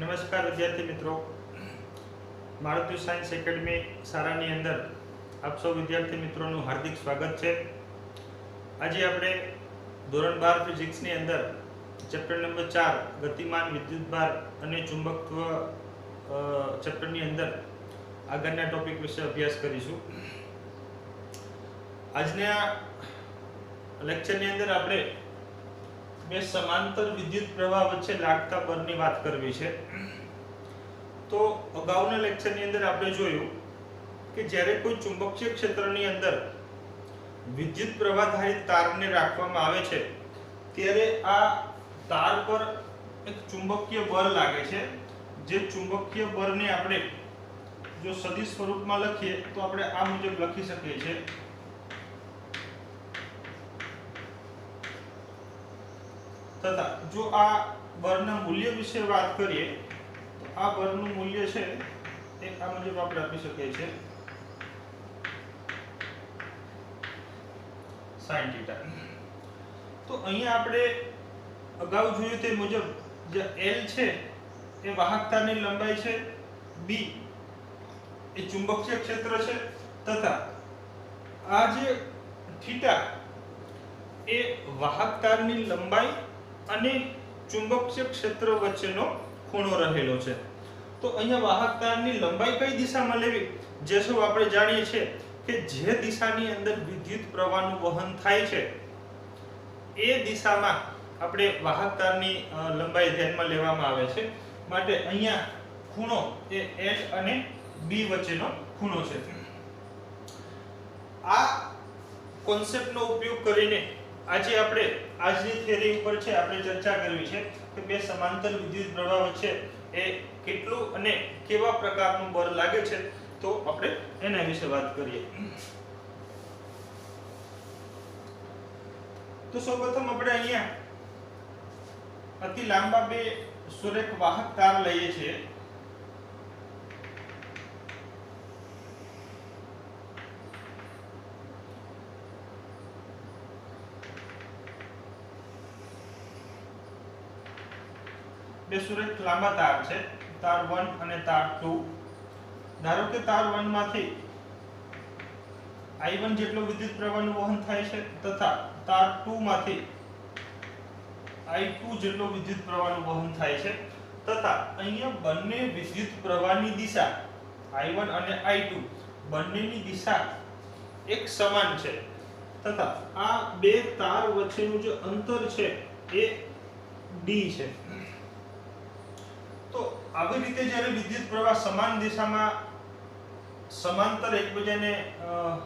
નમસ્કાર વિદ્યાર્થી મિત્રો, મારુતિ સાયન્સ એકેડમી શાળાની અંદર આપ સૌ વિદ્યાર્થી મિત્રોનું હાર્દિક સ્વાગત છે। આજે આપણે ધોરણ 12 ફિઝિક્સની અંદર ચેપ્ટર નંબર 4 ગતિમાન વિદ્યુતભાર અને ચુંબકત્વ ચેપ્ટરની અંદર આગળના ટોપિક વિશે અભ્યાસ કરીશું। આજના લેક્ચરની અંદર આપણે બે સમાંતર વિદ્યુત પ્રવાહ વચ્ચે લાગતા બળની વાત કરવી છે। તો અગાઉના લેક્ચરની અંદર આપણે જોયું કે જ્યારે કોઈ ચુંબકીય ક્ષેત્રની અંદર વિદ્યુત પ્રવાહધારી તારને રાખવામાં આવે છે ત્યારે આ તાર પર એક ચુંબકીય બળ લાગે છે। જે ચુંબકીય બળને આપણે જો સદિશ સ્વરૂપમાં લખીએ તો આપણે આ મુજબ લખી શકીએ છીએ। તથા જો આ બળના મૂલ્ય વિશે વાત કરીએ તો આ બળનું મૂલ્ય છે એ આ મુજબ આપણે આપી શકીએ છીએ sin θ। તો અહીંયા આપણે અગાઉ જોયું તે મુજબ જે L છે એ વાહકતાની લંબાઈ છે, B એ ચુંબકીય ક્ષેત્ર છે તથા આ જે θ એ વાહકતાની લંબાઈ અને ચુંબકીય ક્ષેત્ર વચ્ચેનો ખૂણો રહેલો છે। તો અહીંયા વાહકતાની લંબાઈ કઈ દિશામાં લેવી, જે સૌ આપણે જાણીએ છીએ કે જે દિશાની અંદર વિદ્યુત પ્રવાહનું વહન થાય છે એ દિશામાં આપણે વાહકતાની લંબાઈ ધ્યાનમાં લેવામાં આવે છે। માટે અહીંયા ખૂણો એ L અને B વચ્ચેનો ખૂણો છે। આ કોન્સેપ્ટનો ઉપયોગ કરીને આજે આપણે આજની થિયરી ઉપર છે આપણે ચર્ચા કરવી છે કે બે સમાંતર વિદ્યુત પ્રવાહ વચ્ચે એ કેટલું અને કેવા પ્રકારનું બળ લાગે છે। તો આપણે એના વિશે વાત કરીએ। તો સૌપ્રથમ આપણે અહીંયા અતિ લાંબા બે સુરેખ વાહક તાર લઈએ છીએ। બે સુરેખ લાંબા તાર છે, તાર 1 અને તાર 2। ધારો કે તાર 1 માંથી I1 જેટલો વિદ્યુત પ્રવાહનું વહન થાય છે તથા તાર 2 માંથી I2 જેટલો વિદ્યુત પ્રવાહનું વહન થાય છે તથા અહીંયા બંને વિદ્યુત પ્રવાહની દિશા I1 અને I2 બંનેની દિશા એક સમાન છે તથા આ બે તાર વચ્ચેનું જે અંતર છે એ D છે। તો આવી રીતે જ્યારે વિદ્યુત પ્રવાહ સમાન દિશામાં સમાંતર એકબીજાને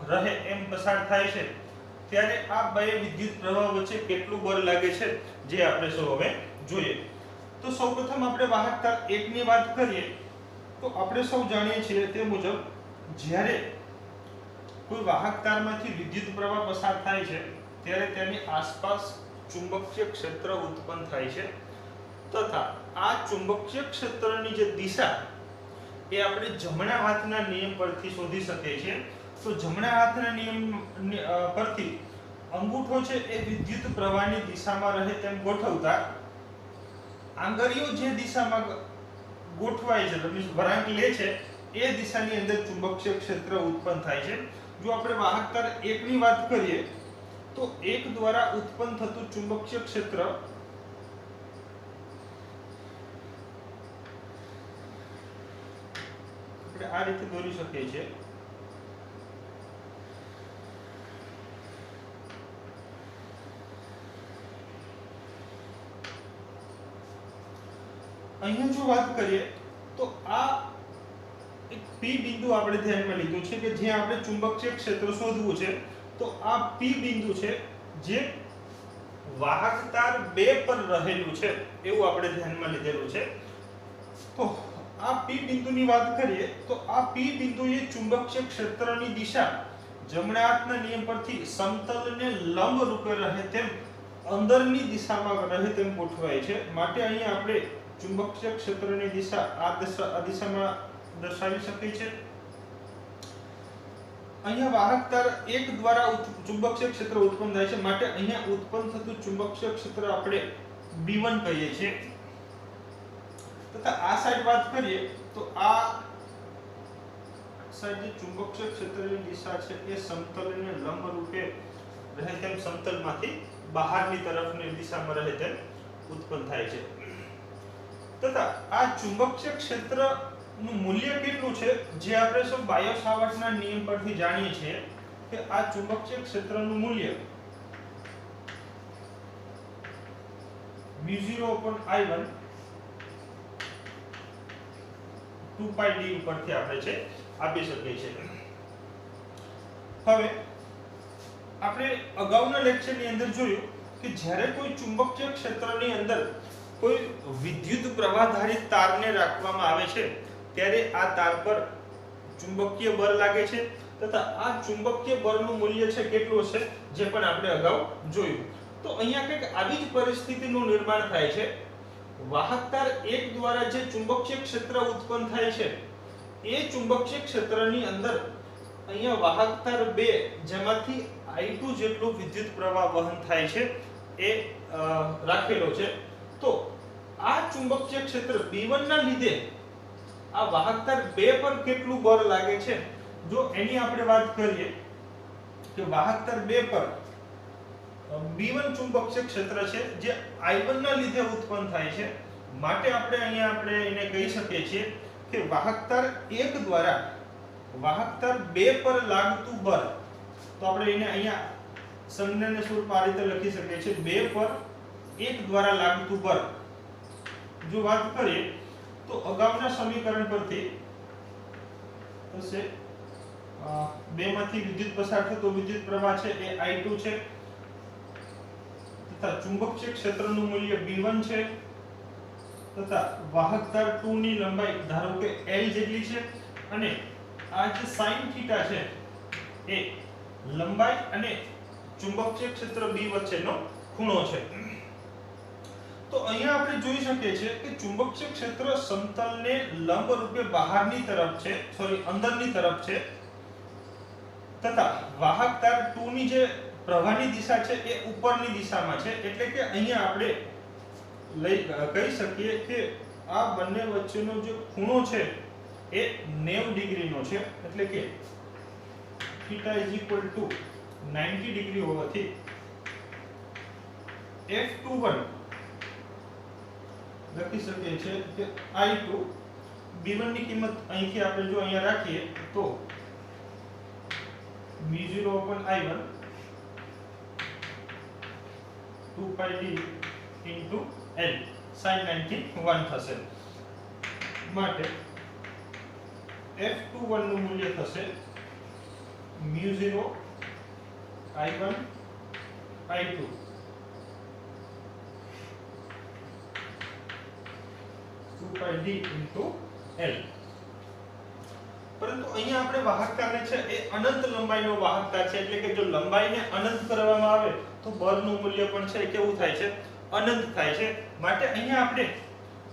રહે એમ પસાર થાય છે ત્યારે આ બે વિદ્યુત પ્રવાહ વચ્ચે કેટલું બળ લાગે છે જે આપણે સૌ હવે જોઈએ। તો સૌપ્રથમ આપણે વાહક તાર 1 ની વાત કરીએ તો આપણે સૌ જાણીએ છીએ તે મુજબ જ્યારે કોઈ વાહક તારમાંથી વિદ્યુત પ્રવાહ પસાર થાય છે ત્યારે તેની આસપાસ ચુંબકીય ક્ષેત્ર ઉત્પન્ન થાય છે તથા આ ચુંબકીય ક્ષેત્રની જે દિશા એ આપણે જમણા હાથના નિયમ પરથી શોધી શકીએ છીએ। તો જમણા હાથના નિયમ પરથી અંગૂઠો છે એ વિદ્યુત પ્રવાહની દિશામાં રહે તેમ ગોઠવતા આંગળીઓ જે દિશામાં ગોઠવાય છે એટલે વળાંક લે છે એ દિશાની અંદર ચુંબકીય ક્ષેત્ર ઉત્પન્ન થાય છે। જો આપણે વાહક તાર 1 ની વાત કરીએ તો 1 દ્વારા ઉત્પન્ન થતું ચુંબકીય ક્ષેત્ર આ રીતે દોરી શકીએ છીએ। અહીંયા જો વાત કરીએ તો આ એક P બિંદુ આપણે ધ્યાનમાં લીધું છે કે જ્યાં આપણે ચુંબકીય ક્ષેત્ર શોધવું છે। તો આ P બિંદુ છે જે વાહક તાર 2 પર રહેલું છે એવું આપણે ધ્યાનમાં લીધેલું છે। તો આ P બિંદુની વાત કરીએ તો આ P બિંદુએ ચુંબકીય ક્ષેત્રની દિશા જમણા હાથના નિયમ પરથી સમતલને લંબ રૂપે રહે તેમ અંદરની દિશામાં રહે તેમ ગોઠવાય છે। માટે અહીંયા આપણે ચુંબકીય ક્ષેત્રની દિશા આ દિશામાં દર્શાવી શકીએ છીએ। અહીંયા વાહક તાર 1 દ્વારા ચુંબકીય ક્ષેત્ર ઉત્પન્ન થાય છે માટે અહીંયા ઉત્પન્ન થતું ચુંબકીય ક્ષેત્ર આપણે B1 કહીએ છીએ। તથા આ સાઈડ વાત કરીએ તો આ સાઈડ જે ચુંબકીય ક્ષેત્રની દિશા છે એ સમતલને લંબ રૂપે રહે તેમ સમતલમાંથી બહારની તરફની દિશામાં રહે તેમ ઉત્પન્ન થાય છે તથા આ ચુંબકીય ક્ષેત્રનું મૂલ્ય કેટલું છે જે આપણે સૌ બાયો સાવર્ટના નિયમ પરથી જાણીએ છીએ કે આ ચુંબકીય ક્ષેત્રનું મૂલ્ય μ0/I1 2πd ઉપરથી આપણે છે આપી શકીએ છીએ. હવે આપણે અગાઉના લેક્ચરની અંદર જોયું કે જ્યારે કોઈ ચુંબકીય ક્ષેત્રની અંદર કોઈ વિદ્યુત પ્રવાહધારિત તારને રાખવામાં આવે છે ત્યારે આ તાર પર ચુંબકીય બળ લાગે છે તથા આ ચુંબકીય બળનું મૂલ્ય છે કેટલું છે જે પણ આપણે અગાઉ જોયું. તો અહીંયા કંઈક આવી જ પરિસ્થિતિનું નિર્માણ થાય છે. વાહક તાર 1 દ્વારા જે ચુંબકીય ક્ષેત્ર ઉત્પન્ન થાય છે એ ચુંબકીય ક્ષેત્રની અંદર અહીંયા વાહક તાર 2 જેમાંથી I2 જેટલું વિદ્યુત પ્રવાહ વહન થાય છે એ રાખેલો છે. તો આ ચુંબકીય ક્ષેત્ર B1 ના લીધે આ વાહક તાર 2 પર કેટલું બળ લાગે છે જો એની આપણે વાત કરીએ કે વાહક તાર 2 પર B1 ચુંબકીય ક્ષેત્ર છે જે I1 ના લીધે ઉત્પન્ન થાય છે માટે આપણે એને કહી શકીએ છીએ કે વાહક તાર 1 દ્વારા વાહક તાર 2 પર લાગતું બળ તો આપણે એને અહીંયા સંજ્ઞાને સ્વરૂપ આ રીતે લખી શકીએ છીએ 2 પર 1 દ્વારા લાગતું બળ જો વાત કરીએ તો અગાઉના સમીકરણ પરથી થશે 2 માંથી વિદ્યુત પસાર થતો વિદ્યુત પ્રવાહ છે એ I2 છે તથા ચુંબકીય ક્ષેત્રનું મૂલ્ય B1 છે તથા વાહક તાર 2 ની લંબાઈ ધારો કે L જેટલી છે અને આ જે sin થીટા છે એ લંબાઈ અને ચુંબકીય ક્ષેત્ર B વચ્ચેનો ખૂણો છે. તો અહીંયા આપણે જોઈ શકીએ છીએ કે ચુંબકીય ક્ષેત્ર સમતલને લંબ રૂપે બહારની તરફ છે અંદરની તરફ છે તથા વાહક તાર 2 ની જે પ્રવાહની દિશા છે એ ઉપરની દિશામાં છે એટલે કે અહીંયા આપણે કહી શકીએ કે આ બંને વચ્ચેનો જે ખૂણો છે એ 90 ડિગ્રીનો છે એટલે કે θ = 90 ડિગ્રી હોવાથી F21 લખી શકીએ છીએ કે I2 B1 ની કિંમત અહીંથી આપણે જો અહીંયા રાખીએ તો μ0/I1 2πd into L sin 91 થશે માટે F21 નું મૂલ્ય થશે μ0/I1 I2 2πd into L. પરંતુ અહીંયા આપણે વાહકતાને છે એ અનંત લંબાઈનો વાહકતા છે એટલે કે જો લંબાઈને અનંત કરવામાં આવે તો બળનું મૂલ્ય પણ છે કેવું થાય છે અનંત થાય છે માટે અહીંયા આપણે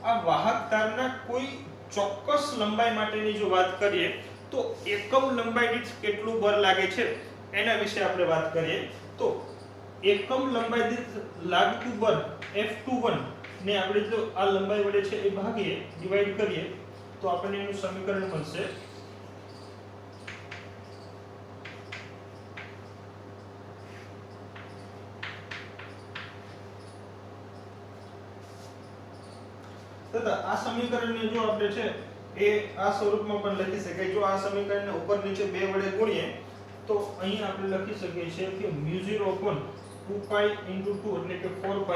આ વાહકતાના કોઈ ચોક્કસ લંબાઈ માટેની જો વાત કરીએ તો એકમ લંબાઈ દીઠ કેટલું બળ લાગે છે એના વિશે આપણે વાત કરીએ તો એકમ લંબાઈ દીઠ લાગતું બળ F21 ને આપણે જો આ લંબાઈ વડે છે એ ભાગીએ ડિવાઈડ કરીએ તો આપણને એનું સમીકરણ મળશે તથા આ સમીકરણને જો આપણે છે એ આ સ્વરૂપમાં પણ લખી શકાય જો આ સમીકરણને ઉપર નીચે 2 વડે ગુણીએ તો અહીં આપણે લખી શકીએ છીએ કે μ0/2π * 2 એટલે કે 4π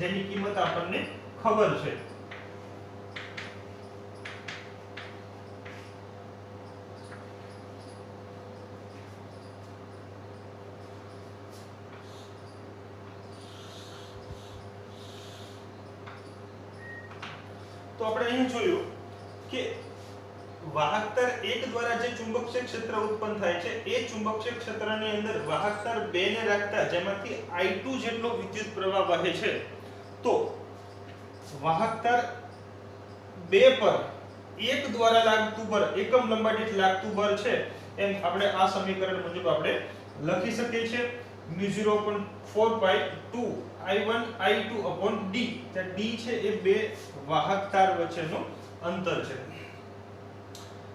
જેની કિંમત આપણને ખબર છે. તો આપણે અહીં જોયું કે વાહક તાર 1 દ્વારા જે ચુંબકીય ક્ષેત્ર ઉત્પન્ન થાય છે એ ચુંબકીય ક્ષેત્રની અંદર વાહક તાર 2 ને રાખતા જેમાંથી I2 જેટલો વિદ્યુત પ્રવાહ વહે છે તો વાહક તાર 2 પર 1 દ્વારા લાગતું બળ એકમ લંબાઈ દીઠ લાગતું બળ છે એમ આપણે આ સમીકરણ મુજબ આપણે લખી શકીએ છીએ મ્યુ 0 upon 4 પાઈ 2 I1 I2 upon D. ત્યાં D છે એ બે વાહક તાર વચ્ચેનું અંતર છે.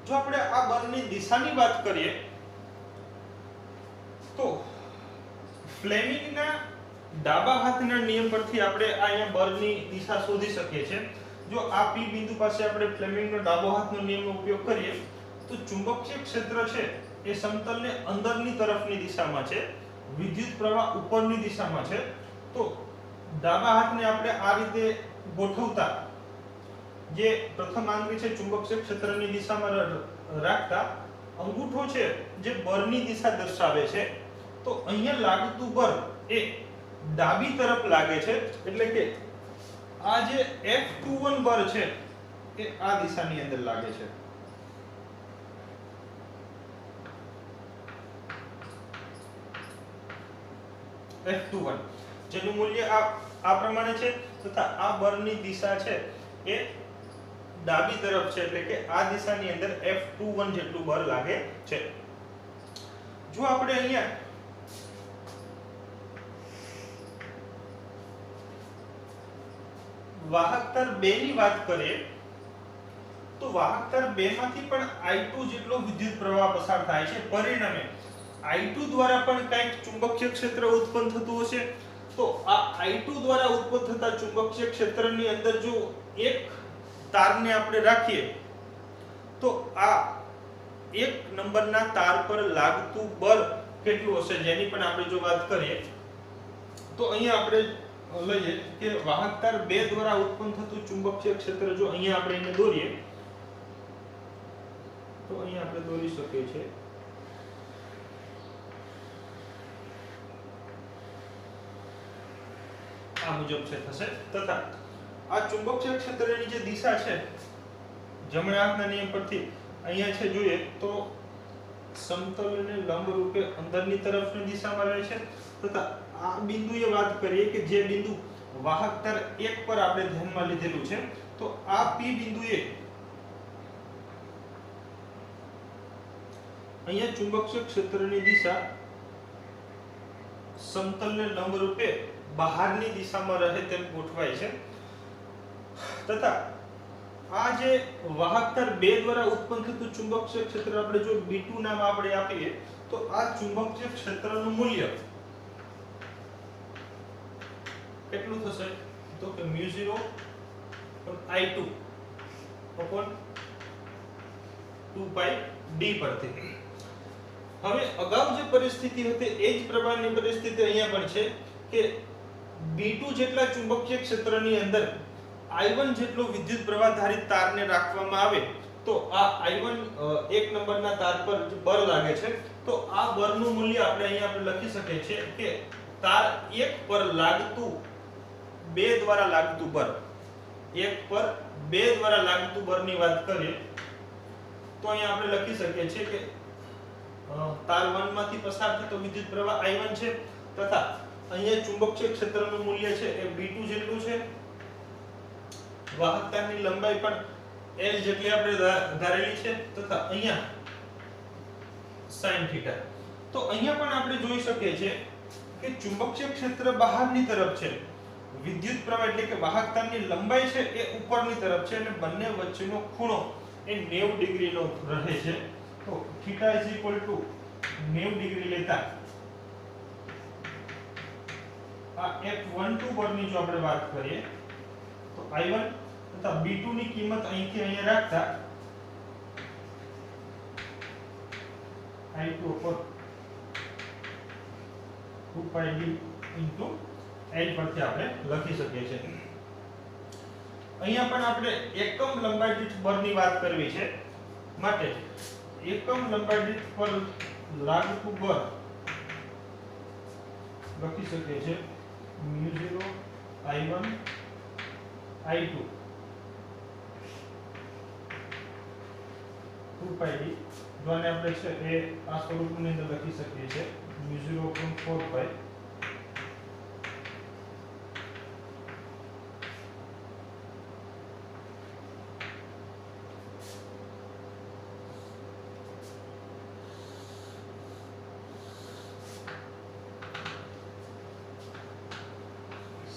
જો આપણે આ બળની દિશાની વાત કરીએ તો ફ્લેમિંગના ડાબા હાથના નિયમ પરથી આપણે અહીંયા બળની દિશા શોધી શકીએ છીએ. જો આ P બિંદુ પાસે આપણે ફ્લેમિંગનો ડાબો હાથનો નિયમનો ઉપયોગ કરીએ તો ચુંબકીય ક્ષેત્ર છે એ સમતલને અંદરની તરફની દિશામાં છે, વિદ્યુત પ્રવાહ ઉપરની દિશામાં છે. તો ડાબા હાથને આપણે આ રીતે ગોઠવતા જે પ્રથમ આંગળી છે ચુંબકીય ક્ષેત્રની દિશામાં રાખતા અંગૂઠો છે જે બળની દિશા દર્શાવે છે. તો અહીંયા લાગતું બળ એ ડાબી તરફ લાગે છે, એટલે કે આ જે F21 બળ છે એ આ દિશાની અંદર લાગે છે. F21 જેનું મૂલ્ય આ પ્રમાણે છે તથા આ બળની દિશા છે એ ડાબી તરફ છે, એટલે કે આ દિશાની અંદર F21 જેટલું બળ લાગે છે. જો આપણે અહીંયા વાહક તાર 2 ની વાત કરીએ તો વાહક તાર 2 માંથી પણ I2 જેટલો વિદ્યુત પ્રવાહ પસાર થાય છે. પરિણામે I2 દ્વારા પણ કંઈક ચુંબકીય ક્ષેત્ર ઉત્પન્ન થતું હશે. તો આ I2 દ્વારા ઉત્પન્ન થતા ચુંબકીય ક્ષેત્રની અંદર જો એક તારને આપણે રાખીએ તો આ એક નંબરના તાર પર લાગતું બળ કેટલું હશે જેની પણ આપણે જો વાત કરીએ તો અહીંયા આપણે લઈએ કે વાહક તાર 2 દ્વારા ઉત્પન્ન થતું ચુંબકીય ક્ષેત્ર જો અહીંયા આપણે એને દોરીએ તો અહીંયા આપણે દોરી શકીએ છીએ આ મુજબ છે થશે. તથા આ ચુંબકીય ક્ષેત્રની જે દિશા છે જમણા હાથના નિયમ પરથી અહીંયા છે જોઈએ તો સમતલને લંબ રૂપે અંદરની તરફની દિશામાં રહે છે. તથા આ બિંદુએ વાત કરીએ કે જે બિંદુ વાહક તાર 1 પર આપણે ધ્યાનમાં લીધેલું છે તો આ P બિંદુએ અહીંયા ચુંબકીય ક્ષેત્રની દિશા સમતલને લંબ રૂપે બહારની દિશામાં રહે તેમ ગોઠવાય છે. તથા આ જે વાહક તાર 2 દ્વારા ઉત્પન્ન થતું ચુંબકીય ક્ષેત્ર આપણે જો B2 નામ આપણે આપીએ તો આ ચુંબકીય ક્ષેત્રનું મૂલ્ય કેટલું થશે તો કે μ0 I2 upon 2 પાઈ D પરથી. હવે અગાઉ જે પરિસ્થિતિ હતી એ જ પ્રમાણની પરિસ્થિતિ અહીંયા પણ છે કે B2 જેટલા ચુંબકીય ક્ષેત્રની અંદર I1 જેટલો વિદ્યુત પ્રવાહ ધારિત તારને રાખવામાં આવે તો આ I1 એક નંબરના તાર પર બળ લાગે છે. તો આ બળનું મૂલ્ય આપણે લખી શકીએ છીએ કે તાર 1 પર લાગતું 2 દ્વારા લાગતું બળ, 1 પર 2 દ્વારા લાગતું બળની વાત કરીએ તો અહીંયા આપણે લખી શકીએ છીએ કે તાર 1 માંથી પસાર થતો વિદ્યુત પ્રવાહ I1 છે તથા અહીંયા ચુંબકીય ક્ષેત્રનું મૂલ્ય છે એ B2 જેટલું છે. વાહક તારની લંબાઈ પણ L જેટલી આપણે ધારેલી છે તથા અહીંયા sin θ. તો અહીંયા પણ આપણે જોઈ શકીએ છીએ કે ચુંબકીય ક્ષેત્ર બહારની તરફ છે, વિદ્યુત પ્રવાહ એટલે કે વાહક તારની લંબાઈ છે એ ઉપરની તરફ છે અને બંને વચ્ચેનો ખૂણો એ 90 ડિગ્રીનો રહે છે. તો θ = 90 ડિગ્રી લેતા આ F12 પરની જો આપણે વાત કરીએ તો I1 તથા B2 ની કિંમત અહીંથી અહીંયા રાખતા I2 ઉપર 2 પાઈ D into L પરથી આપણે લખી શકીએ છીએ. અહીંયા પણ આપણે એકમ લંબાઈ દીઠ બળની વાત કરવી છે માટે એકમ લંબાઈ દીઠ પર લાગતું બળ લખી શકીએ છીએ μ0 I1 I2 2 પાઈ D. જો આને આપણે છે એ આ સ્વરૂપની અંદર લખી શકીએ છીએ μ0 upon 4 પાઈ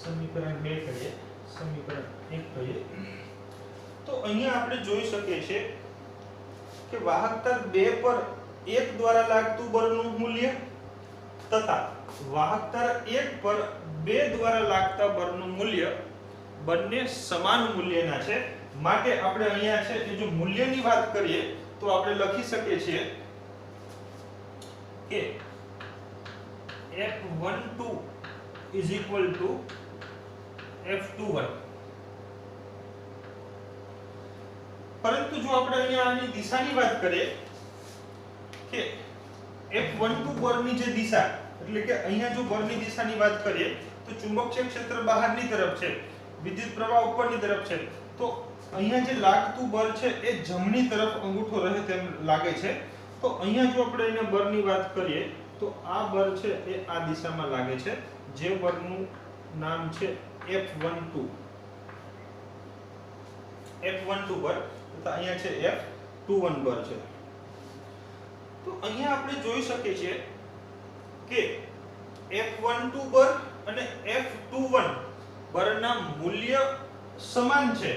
સમીકરણ 2 કરીએ, સમીકરણ 1 કરીએ તો અહીંયા આપણે જોઈ શકીએ છીએ કે વાહકતા 2 પર 1 દ્વારા લાગતું બળનું મૂલ્ય તથા વાહકતા 1 પર 2 દ્વારા લાગતા બળનું મૂલ્ય બંને સમાન મૂલ્યના છે। માટે આપણે અહીંયા છે એ જો મૂલ્યની વાત કરીએ તો આપણે લખી શકીએ છીએ કે F12 is equal to F21। પરંતુ જો આપણે અહીંયા આની દિશાની વાત કરીએ કે F12 બળની જે દિશા એટલે કે અહીંયા જો બળની દિશાની વાત કરીએ તો ચુંબકીય ક્ષેત્ર બહારની તરફ છે, વિદ્યુત પ્રવાહ ઉપરની તરફ છે, તો અહીંયા જે લાગતું બળ છે એ જમણી તરફ અંગૂઠો રહે તેમ લાગે છે। તો અહીંયા જો આપણે એને બળની વાત કરીએ તો આ બળ છે એ આ દિશામાં લાગે છે, જે બળનું નામ છે F12 બળ તથા અહીંયા છે F21 બળ છે। તો અહીંયા આપણે જોઈ શકીએ છીએ કે F12 બળ અને F21 બળના મૂલ્ય સમાન છે,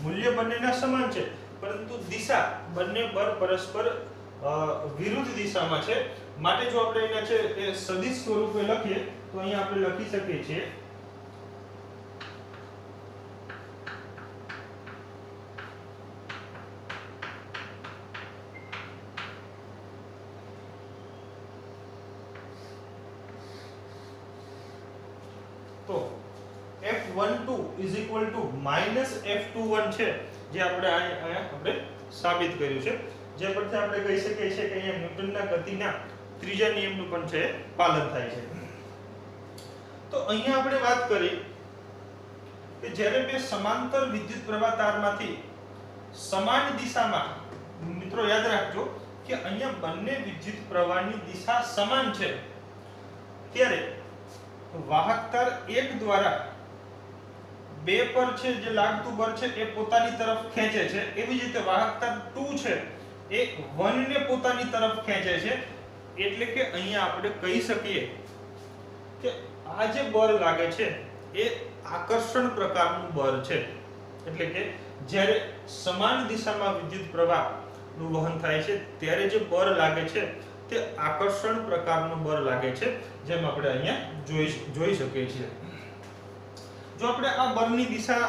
મૂલ્ય બંનેના સમાન છે, પરંતુ દિશા બંને બળ પરસ્પર વિરુદ્ધ દિશામાં છે। માટે જો આપણે એને છે એ સદિશ સ્વરૂપે લખીએ તો અહીંયા આપણે લખી શકીએ છીએ તો F12 is equal to minus F21 છે, જે આપણે અહીંયા આપણે સાબિત કર્યું છે, જે પરથી આપણે કહી શકીએ છીએ કે અહીંયા ન્યૂટનના ગતિના ત્રીજા નિયમનું પણ છે પાલન થાય છે। તો અહીંયા આપણે વાત કરી કે જ્યારે બે સમાંતર વિદ્યુત પ્રવાહ તારમાંથી સમાન દિશામાં, મિત્રો યાદ રાખજો કે અહીંયા બંને વિદ્યુત પ્રવાહની દિશા સમાન છે, ત્યારે વાહક તાર 1 દ્વારા 2 પર છે જે લાગતું બળ છે એ પોતાની તરફ ખેંચે છે, એવી જ રીતે વાહક તાર 2 છે એ 1 ને પોતાની તરફ ખેંચે છે। એટલે કે અહીંયા આપણે કહી શકીએ કે આ જે બળ લાગે છે એ આકર્ષણ પ્રકારનું બળ છે। એટલે કે જ્યારે સમાન દિશામાં વિદ્યુત પ્રવાહનું વહન થાય છે ત્યારે જે બળ લાગે છે તે આકર્ષણ પ્રકારનું બળ લાગે છે, જેમ આપણે અહીંયા જોઈ શકીએ છીએ। જો આપણે આ બળની દિશા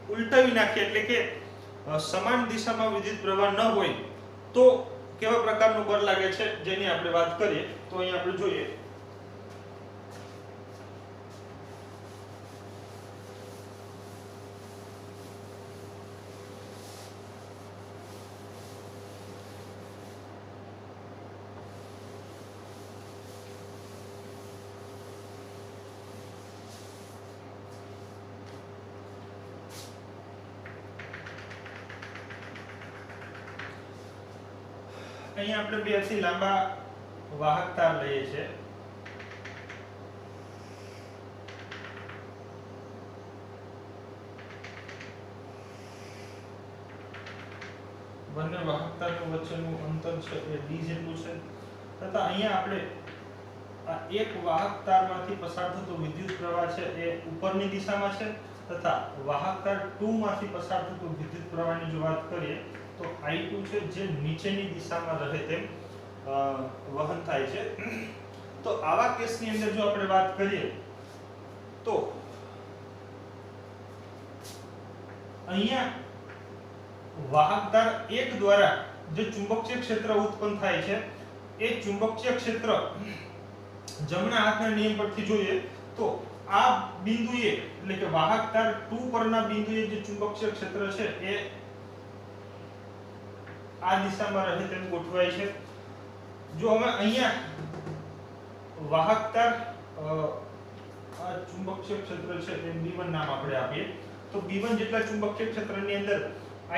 ઉલટાવી નાખીએ એટલે કે સમાન દિશામાં વિદ્યુત પ્રવાહ ન હોય તો કેવા પ્રકારનું બળ લાગે છે જેની આપણે વાત કરીએ તો અહીં આપણે જોઈએ અહીંયા આપણે બે થી લાંબા વાહક તાર લઈએ છીએ, બંને વાહક તારની વચ્ચેનું અંતર છે એ d જેટલું છે, તથા અહીંયા આપણે આ એક વાહક તારમાંથી પસાર થતો વિદ્યુત પ્રવાહ છે એ ઉપરની દિશામાં છે, તથા વાહક તાર 2 માંથી પસાર થતો વિદ્યુત પ્રવાહની જો વાત કરીએ તો I2 છે જે નીચેની દિશામાં રહે તેમ વહન થાય છે। તો આવા કેસની અંદર જો આપણે વાત કરીએ તો અહીંયા વાહક તાર 1 દ્વારા જે ચુંબકીય ક્ષેત્ર ઉત્પન્ન થાય છે એ ચુંબકીય ક્ષેત્ર જમણા હાથના નિયમ પરથી જોઈએ તો આ બિંદુએ એટલે કે વાહક તાર 2 પરના બિંદુએ જે ચુંબકીય ક્ષેત્ર છે એ આ દિશામાં રહે તેમ ગોઠવાય છે। જો હવે અહીંયા વાહક તાર આ ચુંબકીય ક્ષેત્ર છે એ B1 નામ આપણે આપીએ તો B1 જેટલા ચુંબકીય ક્ષેત્રની અંદર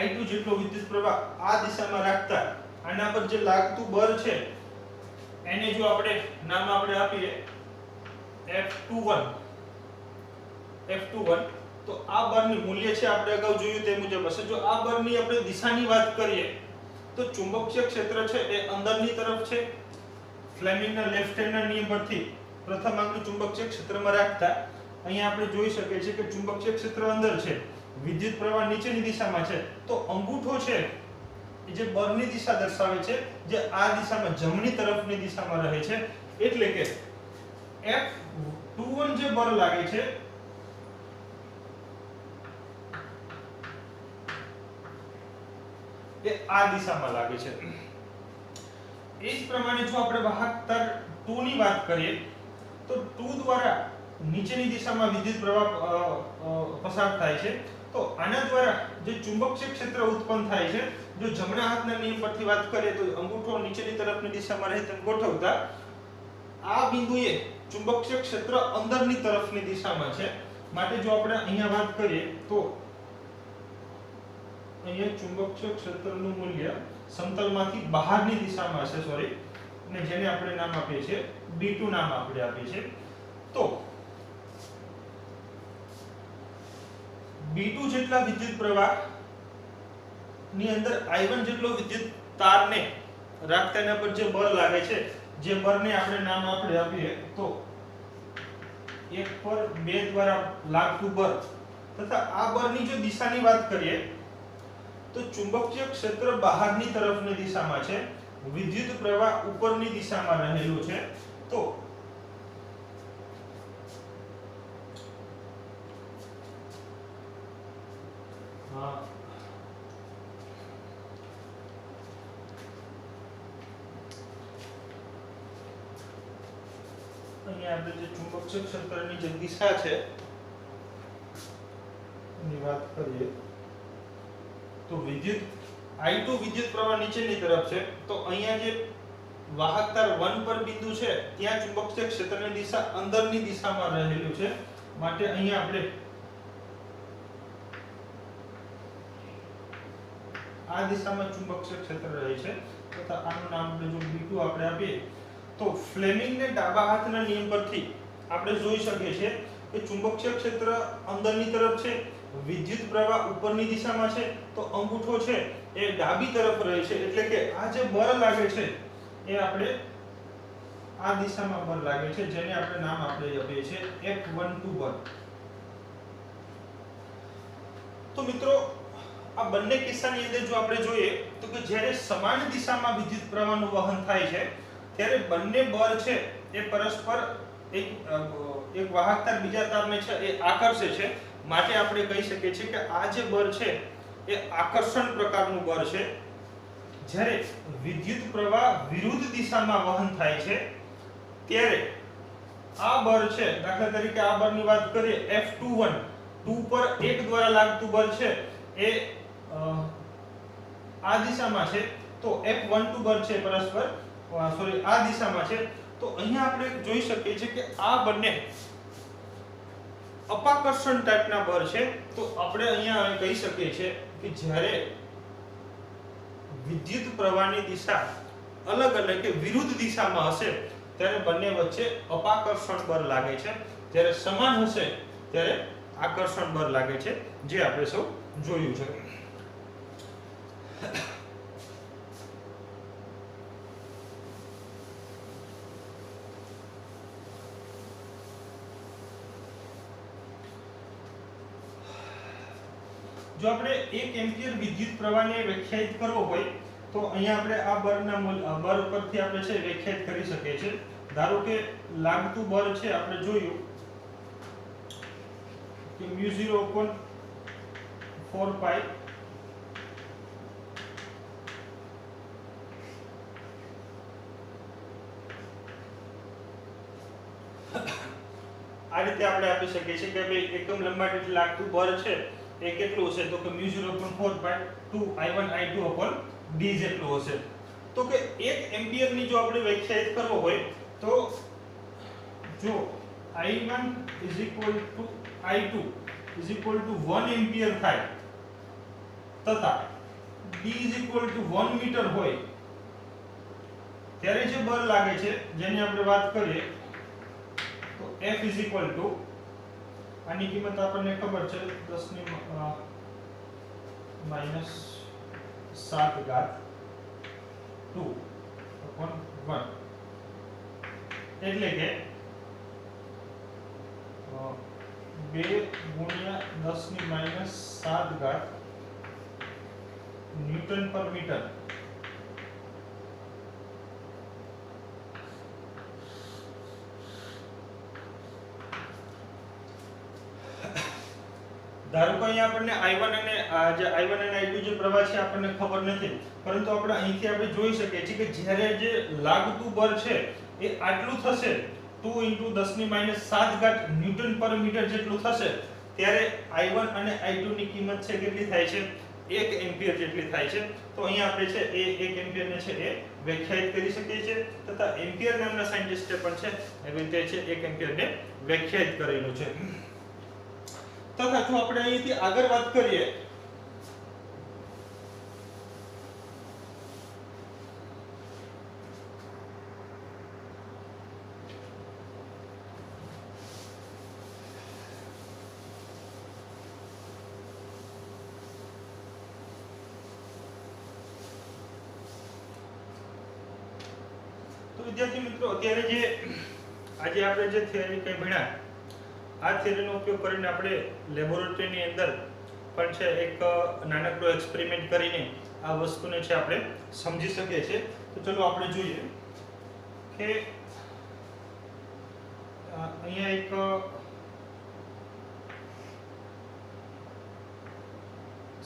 I2 જેટલો વિદ્યુત પ્રવાહ આ દિશામાં રાખતા આના પર જે લાગતું બળ છે એને જો આપણે નામ આપણે આપીએ F21 તો આ બળનું મૂલ્ય છે આપણે અગાઉ જોયું તે મુજબ હશે। જો આ બળની આપણે દિશાની વાત કરીએ તો ચુંબકીય ક્ષેત્ર છે એ અંદરની તરફ છે, ફ્લેમિંગના લેફ્ટ હેન્ડના નિયમ પરથી પ્રથમ આંગળું ચુંબકીય ક્ષેત્રમાં રાખતા અહીંયા આપણે જોઈ શકીએ છીએ કે ચુંબકીય ક્ષેત્ર અંદર છે, વિદ્યુત પ્રવાહ નીચેની દિશામાં છે, તો અંગૂઠો છે જે બળની દિશા દર્શાવે છે, જે આ દિશામાં જમણી તરફની દિશામાં રહે છે, એટલે કે F21 જે બળ લાગે છે એ આ દિશામાં લાગે છે. એ જ પ્રમાણે જો આપણે વાહક તાર 2 ની વાત કરીએ તો 2 દ્વારા નીચેની દિશામાં વિદ્યુત પ્રવાહ પસાર થાય છે, તો આના દ્વારા જે ચુંબકીય ક્ષેત્ર ઉત્પન્ન થાય છે, જો જમણા હાથના નિયમ પરથી વાત કરીએ તો અંગૂઠો નીચેની તરફની દિશામાં રહે તેમ ગોઠવતા આ બિંદુએ ચુંબકીય ક્ષેત્ર અંદરની તરફની દિશામાં છે, માટે જો આપણે અહીંયા વાત કરીએ તો અહીંયા ચુંબકીય ક્ષેત્રનું મૂલ્ય સમતલમાંથી બહારની દિશામાં છે, અને જેને આપણે નામ આપીએ છીએ B2 નામ આપણે આપીએ છીએ. તો B2 જેટલા વિદ્યુત પ્રવાહ ની અંદર I1 જેટલો વિદ્યુત તારને રાખતા એના પર જે બળ લાગે છે, જે બળને આપણે નામ આપીએ તો 1 પર 2 દ્વારા લાગતું બળ, તથા આ બળની જો દિશાની વાત કરીએ તો ચુંબકીય ક્ષેત્ર બહારની તરફની દિશામાં છે, વિદ્યુત પ્રવાહ ઉપરની દિશામાં રહેલું છે. તો અહીંયા આપણે જે ચુંબકીય ક્ષેત્રની જે દિશા છે એની વાત કરીએ તો વિદ્યુત I2 વિદ્યુત પ્રવાહ નીચેની તરફ છે, તો અહીંયા જે વાહક તાર 1 પર બિંદુ છે ત્યાં ચુંબકીય ક્ષેત્રની દિશા અંદરની દિશામાં રહેલું છે, માટે અહીંયા આપણે આ દિશામાં ચુંબકીય ક્ષેત્ર રહે છે, તથા આનું નામ આપણે જો B2 આપણે આપીએ તો ફ્લેમિંગને ડાબા હાથના નિયમ પરથી આપણે જોઈ શકીએ છીએ કે ચુંબકીય ક્ષેત્ર અંદરની તરફ છે, વિદ્યુત પ્રવાહ ઉપરની દિશામાં છે, તો અંગૂઠો છે એ ડાબી તરફ રહે છે, એટલે કે આ જે બળ લાગે છે એ આપણે આ દિશામાં બળ લાગે છે, જેને આપણે નામ આપીએ છીએ F12 બળ. તો મિત્રો આ બંને કિસ્સાની અંદર જો આપણે જોઈએ તો કે જ્યારે સમાન દિશામાં વિદ્યુત પ્રવાહનું વહન થાય છે ત્યારે બંને બળ છે એ પરસ્પર એક વાહક તાર બીજા તારને છે એ આકર્ષે છે, માટે આપણે કહી શકીએ છીએ કે આ જે બળ છે એ આકર્ષણ પ્રકારનું બળ છે. જ્યારે વિદ્યુત પ્રવાહ વિરુદ્ધ દિશામાં વહન થાય છે ત્યારે આ બળ છે, દાખલા તરીકે આ બળની વાત કરીએ F21 2 પર 1 દ્વારા લાગતું બળ છે એ આ દિશામાં છે, તો F12 બળ છે પરસ્પર આ દિશામાં છે, તો અહીંયા આપણે જોઈ શકીએ છીએ કે આ બંને અપાકર્ષણ ટાઈપના બળ છે. તો આપણે અહીંયા કહી શકીએ છીએ કે જ્યારે વિદ્યુત પ્રવાહની દિશા અલગ અલગ કે વિરુદ્ધ દિશામાં હશે ત્યારે બંને વચ્ચે અપાકર્ષણ બળ લાગે છે, જ્યારે સમાન હશે ત્યારે આકર્ષણ બળ લાગે છે, જે આપણે સૌ જોયું છે. જો આપણે 1 એમ્પિયર વિદ્યુત પ્રવાહને વ્યાખ્યાયિત કરવો હોય તો અહીંયા આપણે આ બળ પરથી આપણે છે વ્યાખ્યાયિત કરી શકીએ છીએ. ધારો કે લાગતું બળ છે આપણે જોયું કે μ0/4 પાઈ આ રીતે આપણે આપી શકીએ છીએ કે ભાઈ એકમ લંબાઈ એટલે લાગતું બળ છે એ કેટલું હશે, તો કે μ0/4 પાઈ 2I1 I2/d જેટલું હશે. તો કે 1 એમ્પિયર ની જો આપણે વ્યાખ્યાયિત કરવો હોય તો જો I1 I2 1 એમ્પિયર થાય તથા d 1 મીટર હોય ત્યારે જે બળ લાગે છે જેની આપણે વાત કરીએ તો F આની કિંમત આપણને ખબર છે 10 ની -7 ઘાત 2/1 એટલે કે 2 ગુણ્યા 10⁻7 ન્યૂટન પર મીટર. ધારો કે અહીંયા આપણને I1 અને જે I1 અને I2 જે પ્રવાહ છે આપણને ખબર નથી, પરંતુ આપણે અહીંથી આપણે જોઈ શકીએ છીએ કે જ્યારે જે લાગતું બળ છે એ આટલું થશે 2 × 10⁻7 ન્યૂટન પર મીટર જેટલું થશે, ત્યારે I1 અને I2 ની કિંમત છે કેટલી થાય છે? 1 એમ્પિયર જેટલી થાય છે. તો અહીંયા આપણે છે એ 1 એમ્પિયર ને છે એ વ્યાખ્યાયિત કરી શકીએ છીએ, તથા એમ્પિયર નામના સાયન્ટિસ્ટે પણ છે એવી રીતે છે 1 એમ્પિયર ને વ્યાખ્યાયિત કરેલું છે. તથા જો આપણે અહીંથી આગળ વાત કરીએ તો વિદ્યાર્થી મિત્રો, અત્યારે જે આજે આપણે જે થિયરી કઈ ભણ્યા, આ થિયરીનો ઉપયોગ કરીને આપણે લેબોરેટરીની અંદર પણ છે એક નાનકડો એક્સપેરિમેન્ટ કરીને આ વસ્તુને છે આપણે સમજી શકીએ છીએ. તો ચલો આપણે જોઈએ કે અહીંયા એક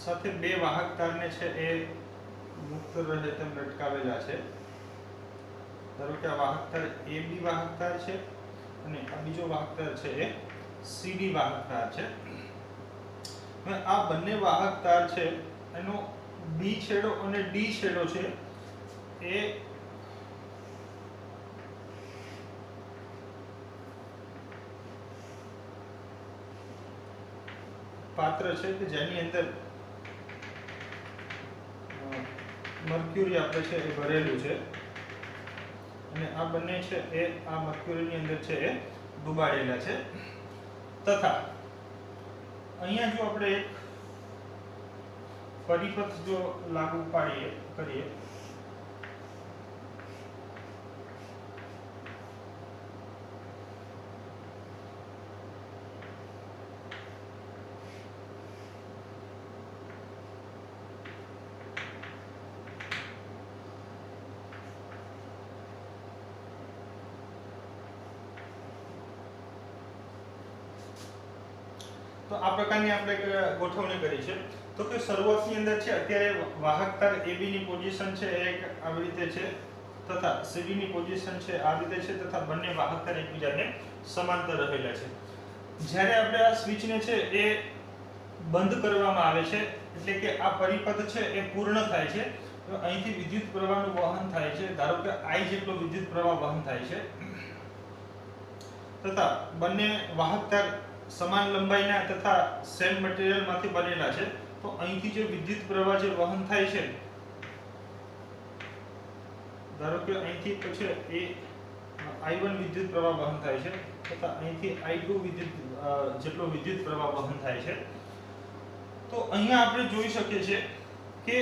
સાથે બે વાહક તારને છે એ મુક્ત રહે તેમ લટકાવેલા છે. ધારો કે આ વાહક તાર AB વાહક તાર છે અને આ બીજો વાહક તાર છે એ CD વાહક તાર છે. હવે આ બંને વાહક તાર છે એનો B છેડો અને D છેડો છે એ પાત્ર છે કે જેની અંદર મર્ક્યુરી આપણે છે એ ભરેલું છે, અને આ બંને છે એ આ મર્ક્યુરીની અંદર છે એ ડૂબાડેલા છે. તથા અહીંયા જો આપણે એક પરિપથ જો લાગુ કરીએ તો આ પ્રકારની આપણે ગોઠવણી કરી છે. તો કે શરૂઆતની અંદર છે અત્યારે વાહક તાર AB ની પોઝિશન છે એ આવી રીતે છે, તથા CD ની પોઝિશન છે આ રીતે છે, તથા બંને વાહક તાર એકબીજાને સમાંતર રહેલા છે. જ્યારે આપણે આ સ્વિચને છે એ બંધ કરવામાં આવે છે, એટલે કે આ પરિપથ છે એ પૂર્ણ થાય છે, તો અહીંથી વિદ્યુત પ્રવાહનું વહન થાય છે. ધારો કે I જેટલો વિદ્યુત પ્રવાહ વહન થાય છે, તથા બંને વાહક તાર સમાન લંબાઈના તથા સેમ મટીરીયલમાંથી બનેલા છે. તો અહીંથી જે વિદ્યુત પ્રવાહ જે વહન થાય છે, ધારો કે અહીંથી પછી એ I1 વિદ્યુત પ્રવાહ વહન થાય છે, તથા અહીંથી I2 જેટલો વિદ્યુત પ્રવાહ વહન થાય છે. તો અહીંયા આપણે જોઈ શકીએ છીએ કે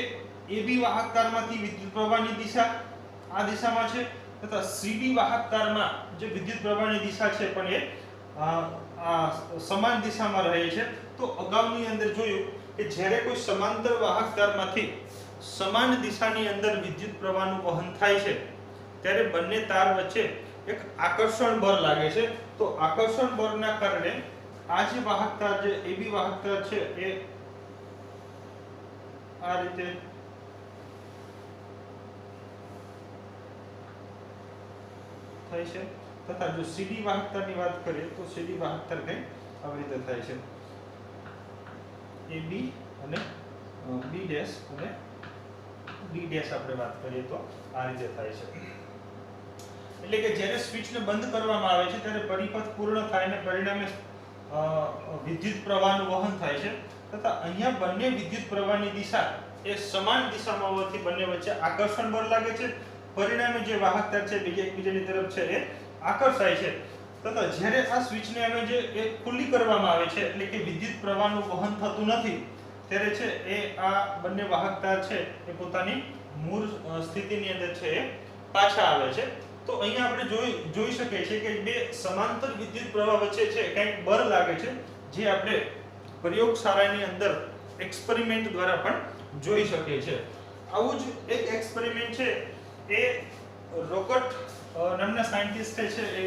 AB વાહક તારમાંથી વિદ્યુત પ્રવાહની દિશા આ દિશામાં છે, તથા CD વાહક તારમાં જે વિદ્યુત પ્રવાહની દિશા છે પણ એ સમાન દિશામાં રહે છે. તો અગાઉની અંદર જોયું કે જ્યારે કોઈ સમાંતર વાહક તારમાંથી સમાન દિશાની અંદર વિદ્યુત પ્રવાહનું વહન થાય છે, ત્યારે બંને તાર વચ્ચે એક આકર્ષણ બળ લાગે છે. તો આકર્ષણ બળના કારણે આ જે વાહક તાર જે AB વાહક તાર છે એ આ રીતે થાય છે, તથા જો CD વાહક તારની વાત કરીએ તો CD વાહક તાર કંઈ આવી રીતે થાય છે. AB અને B ડેશ અને D ડેશ આપણે વાત કરીએ તો આ રીતે થાય છે. એટલે કે જ્યારે સ્વિચને બંધ કરવામાં આવે છે ત્યારે પરિપથ પૂર્ણ થાય અને પરિણામે વિદ્યુત પ્રવાહનું વહન થાય છે, તથા અહીંયા બંને વિદ્યુત પ્રવાહની દિશા એ સમાન દિશામાં હોવાથી બંને વચ્ચે આકર્ષણ બળ લાગે છે. પરિણામે જે વાહક તાર છે બીજા એકબીજાની તરફ છે એ આકર્ષાય છે. તથા જ્યારે આ સ્વિચને હવે જે એ ખુલ્લી કરવામાં આવે છે, એટલે કે વિદ્યુત પ્રવાહનું વહન થતું નથી, ત્યારે છે એ આ બંને વાહક તાર છે એ પોતાની મૂળ સ્થિતિની અંદર છે એ પાછા આવે છે. તો અહીંયા આપણે જોઈ શકીએ છીએ કે બે સમાંતર વિદ્યુત પ્રવાહ વચ્ચે છે કંઈક બળ લાગે છે, જે આપણે પ્રયોગશાળાની અંદર એક્સપેરિમેન્ટ દ્વારા પણ જોઈ શકીએ છીએ. આવું જ એક એક્સપેરિમેન્ટ છે એ રોગટ નામના સાયન્ટિસ્ટે છે એ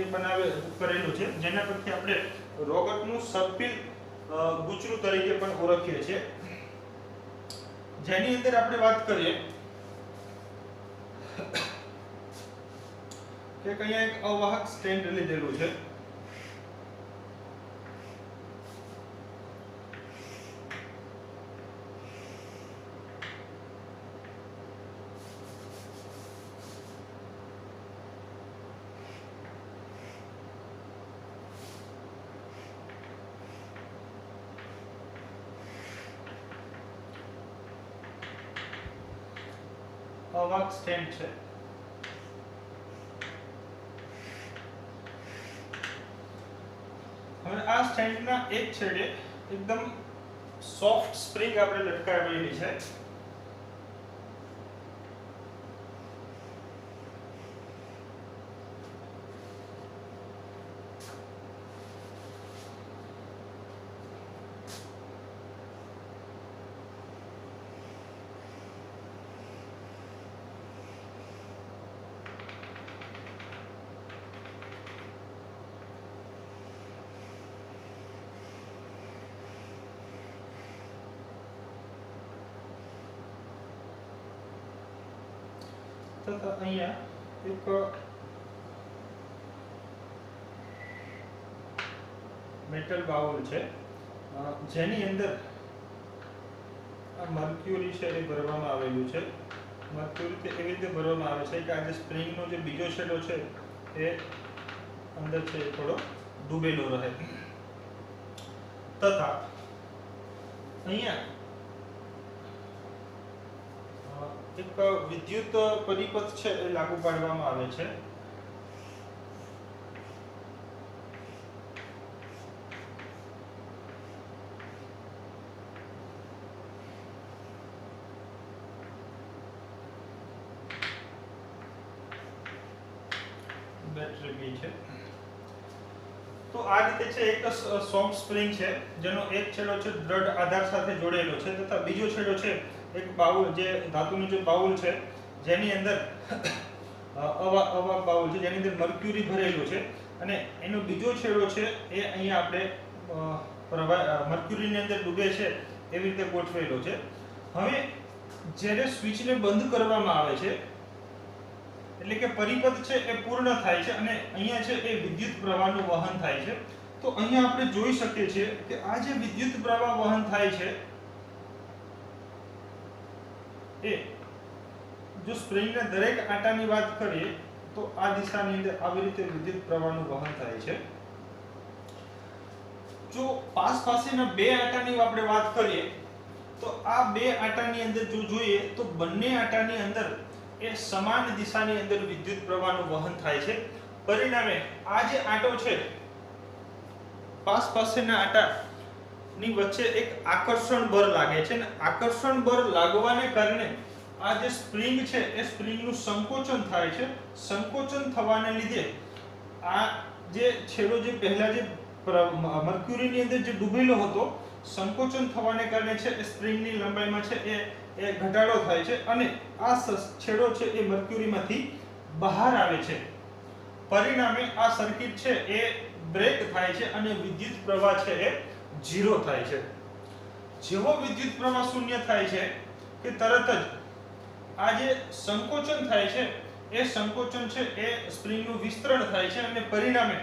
કરેલું છે, જેના પરથી આપણે રોગટનું સર્પિલ ગુચરું તરીકે પણ ઓળખીએ છીએ. જેની અંદર આપણે વાત કરીએ કે અહીંયા એક અવાહક સ્ટેન્ડ લીધેલું છે. અવાહક સ્ટેન્ડ છે. હવે આ સ્ટેન્ડના એક છેડે એકદમ સોફ્ટ સ્પ્રિંગ આપણે લટકાવેલી છે. તથા અહીંયા એક મેટલ બાઉલ છે, જેની અંદર આ મર્ક્યુરી છે એ ભરવામાં આવેલું છે. મર્ક્યુરી એવી રીતે ભરવામાં આવે છે કે આ જે સ્પ્રિંગનો જે બીજો છેડો છે એ અંદર છે થોડો ડૂબેલો રહે. તથા અહીંયા એક વિદ્યુત પરિપથ છે એ લાગુ પાડવામાં આવે છે. બેટરી બી છે. તો આ રીતે છે એક સોફ્ટ સ્પ્રિંગ છે જેનો એક છેડો છે દ્રઢ આધાર સાથે જોડેલો છે, તથા બીજો છેડો છે એક બાઉલ, જે ધાતુનું જે બાઉલ છે જેની અંદર અવાહક બાઉલ છે જેની અંદર મર્ક્યુરી ભરેલું છે, અને એનો બીજો છેડો છે એ અહીંયા આપણે મર્ક્યુરીની અંદર ડૂબે છે એવી રીતે ગોઠવેલો છે. હવે જ્યારે સ્વિચને બંધ કરવામાં આવે છે એટલે કે પરિપથ છે એ પૂર્ણ થાય છે અને અહીંયા છે એ વિદ્યુત પ્રવાહનું વહન થાય છે. તો અહીંયા આપણે જોઈ શકીએ છીએ કે આ જે વિદ્યુત પ્રવાહ વહન થાય છે એ જો સ્પ્રિંગના દરેક આંટાની વાત કરીએ તો આ દિશાની અંદર આવી રીતે વિદ્યુત પ્રવાહનું વહન થાય છે. જો પાસેના બે આંટાની આપણે વાત કરીએ તો આ બે આંટાની અંદર જો જોઈએ તો બંને આંટાની અંદર એ સમાન દિશાની અંદર વિદ્યુત પ્રવાહનું વહન થાય છે. પરિણામે આ જે આંટો છે પાસેના આંટાની વચ્ચે એક આકર્ષણ બળ લાગે છે, અને આકર્ષણ બળ લાગવાને કારણે આ જે સ્પ્રિંગ છે એ સ્પ્રિંગનું સંકોચન થાય છે. સંકોચન થવાને લીધે આ જે છેડો જે પહેલા જે મર્ક્યુરીની અંદર જે ડૂબેલો હતો, સંકોચન થવાને કારણે છે એ સ્પ્રિંગની લંબાઈમાં છે એ ઘટાડો થાય છે અને આ છેડો છે એ મર્ક્યુરીમાંથી બહાર આવે છે. પરિણામે આ સર્કિટ છે એ બ્રેક થાય છે અને વિદ્યુત પ્રવાહ છે એ ઝીરો થાય છે. જેવો વિદ્યુત પ્રવાહ શૂન્ય થાય છે કે તરત જ આ જે સંકોચન થાય છે એ સંકોચન છે એ સ્પ્રિંગનું વિસ્તરણ થાય છે અને પરિણામે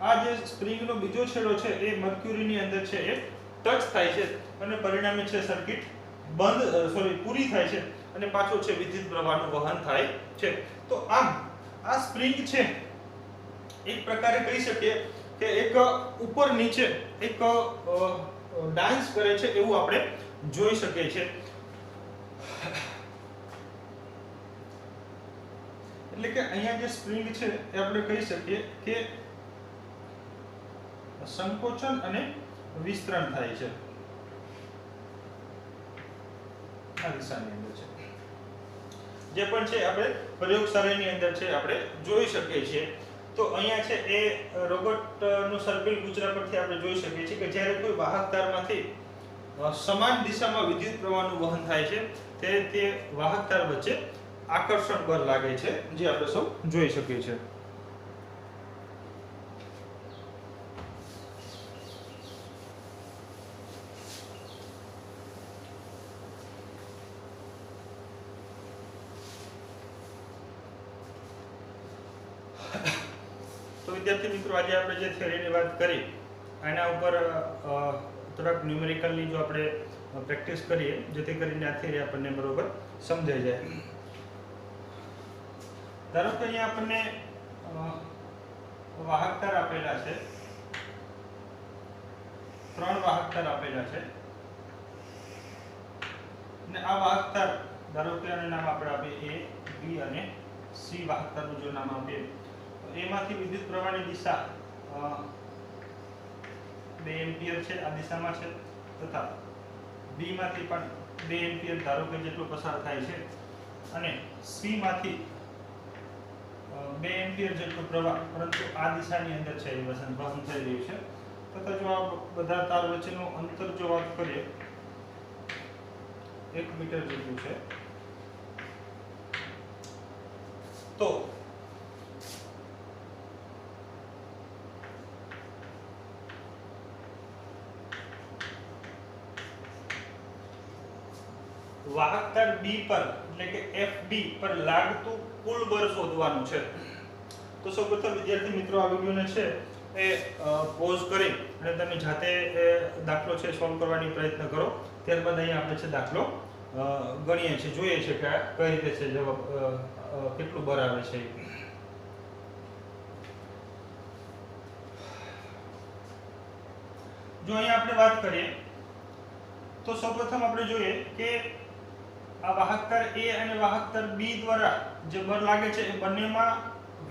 આ જે સ્પ્રિંગનો બીજો છેડો છે એ મર્ક્યુરીની અંદર છે એ ટચ થાય છે અને પરિણામે છે સર્કિટ પૂરી થાય છે અને પાછો છે વિદ્યુત પ્રવાહનું વહન થાય છે. તો આમ આ સ્પ્રિંગ છે એક પ્રકારે કહી શકીએ કે એક ઉપર નીચે એક ડાન્સ કરે છે એવું આપણે જોઈ શકીએ છીએ. એટલે કે અહીંયા જે સ્પ્રિંગ છે એ આપણે કહી શકીએ કે સંકોચન અને વિસ્તરણ થાય છે આ દિશાની અંદર છે. જે પણ છે આપણે પ્રયોગશાળાની અંદર છે આપણે જોઈ શકીએ છીએ. તો અહીંયા છે એ રોબોટનું સર્પિલ ગુચરા પરથી આપણે જોઈ શકીએ છીએ કે જ્યારે કોઈ વાહક તારમાંથી સમાન દિશામાં વિદ્યુત પ્રવાહનું વહન થાય છે ત્યારે તે વાહક તાર વચ્ચે આકર્ષણ બળ લાગે છે, જે આપણે સૌ જોઈ શકીએ છીએ. તો વિદ્યાર્થી મિત્રો, આજે આપણે જે થિયરીની વાત કરી એના ઉપર થોડાક ન્યુમેરિકલની જો આપણે પ્રેક્ટિસ કરીએ જેથી કરીને આ થિયરી આપણને બરોબર સમજાઈ જાય. ધારો કે અહીંયા આપણને વાહક તાર આપેલા છે, 3 વાહક તાર આપેલા છે અને આ વાહક તાર ધારો કે આનું નામ આપણે આપીએ A, B અને C વાહક તારનું જો નામ આપીએ તો A માંથી વિદ્યુત પ્રવાહની દિશા 2 એમ્પિયર છે, આ દિશામાં છે, તથા B માંથી પણ 2 એમ્પિયર ધારો કે જેટલો પસાર થાય છે અને C માંથી 2 એમ્પિયર જેટલો પ્રવાહ પરંતુ આ દિશાની અંદર છે એ વહન થઈ રહ્યું છે. તથા જો આ બધા તાર વચ્ચેનું અંતર જો વાત કરીએ 1 મીટર જેટલું છે, તો વાહક તાર B પર એટલે કે FB પર લાગતું કુલ બળ શોધવાનું છે. તો સૌપ્રથમ વિદ્યાર્થી મિત્રો આ વિડિયોને છે એ પોઝ કરી અને તમે જાતે દાખલો છે સોલ્વ કરવાની પ્રયત્ન કરો. ત્યારબાદ અહીં આપણે છે દાખલો ગણીએ છીએ, જોઈએ છીએ કે કઈ રીતે છે જવાબ કેટલું બળ આવે છે. જો અહીં આપણે વાત કરીએ તો સૌપ્રથમ આપણે જોઈએ કે આ વાહક તાર A અને વાહક તાર B દ્વારા જે બળ લાગે છે એ બંનેમાં